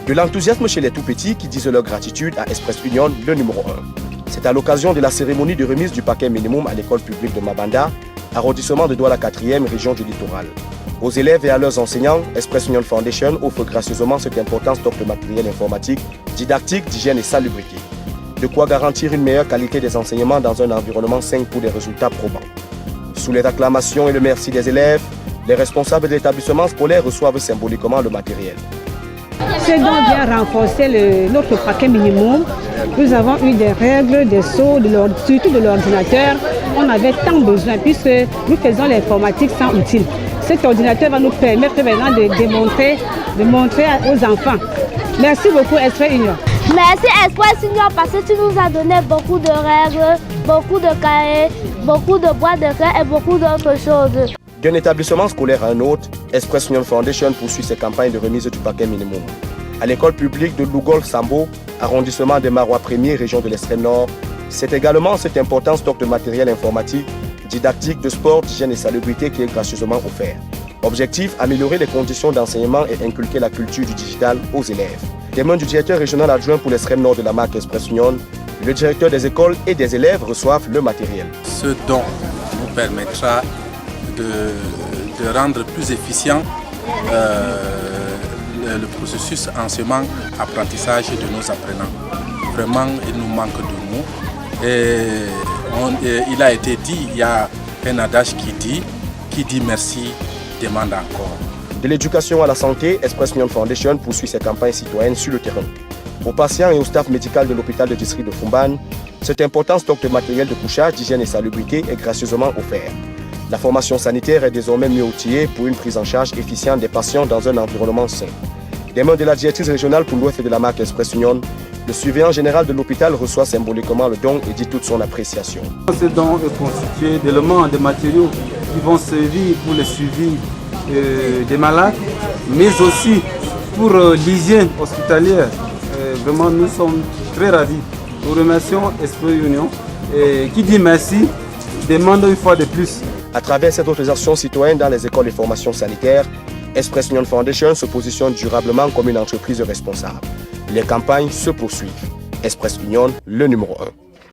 De l'enthousiasme chez les tout-petits qui disent leur gratitude à Express Union, le numéro 1. C'est à l'occasion de la cérémonie de remise du paquet minimum à l'école publique de Mabanda, arrondissement de Douala 4e, région du littoral. Aux élèves et à leurs enseignants, Express Union Foundation offre gracieusement cet important stock de matériel informatique, didactique, d'hygiène et salubrité. De quoi garantir une meilleure qualité des enseignements dans un environnement sain pour des résultats probants. Sous les acclamations et le merci des élèves, les responsables de l'établissement scolaire reçoivent symboliquement le matériel. C'est donc bien renforcer notre paquet minimum. Nous avons eu des règles, des sauts, surtout de l'ordinateur. On avait tant besoin puisque nous faisons l'informatique sans outils. Cet ordinateur va nous permettre maintenant de montrer aux enfants. Merci beaucoup Express Union. Merci Express Union parce que tu nous as donné beaucoup de règles, beaucoup de cahiers, beaucoup de boîtes de craie et beaucoup d'autres choses. D'un établissement scolaire à un autre, Express Union Foundation poursuit ses campagnes de remise du paquet minimum. À l'école publique de Lougol-Sambo, arrondissement des Marois 1er, région de l'extrême nord, c'est également cet important stock de matériel informatique, didactique, de sport, d'hygiène et salubrité qui est gracieusement offert. Objectif, améliorer les conditions d'enseignement et inculquer la culture du digital aux élèves. Des mains du directeur régional adjoint pour l'extrême nord de la marque Express Union, le directeur des écoles et des élèves reçoivent le matériel. Ce don nous permettra de rendre plus efficient le processus enseignement-apprentissage de nos apprenants. Vraiment, il nous manque de mots. Et il a été dit, il y a un adage qui dit merci, demande encore. De l'éducation à la santé, Express Union Foundation poursuit ses campagnes citoyennes sur le terrain. Aux patients et au staff médical de l'hôpital de district de Foumban, cet important stock de matériel de couchage, d'hygiène et salubrité est gracieusement offert. La formation sanitaire est désormais mieux outillée pour une prise en charge efficiente des patients dans un environnement sain. Des mains de la directrice régionale pour l'Ouest de la marque Express Union, le surveillant général de l'hôpital reçoit symboliquement le don et dit toute son appréciation. Ce don est constitué d'éléments, de matériaux qui vont servir pour le suivi des malades, mais aussi pour l'hygiène hospitalière. Vraiment, nous sommes très ravis. Nous remercions Express Union et qui dit merci demande une fois de plus. À travers cette autres actions citoyennes dans les écoles et formations sanitaires, Express Union Foundation se positionne durablement comme une entreprise responsable. Les campagnes se poursuivent. Express Union, le numéro 1.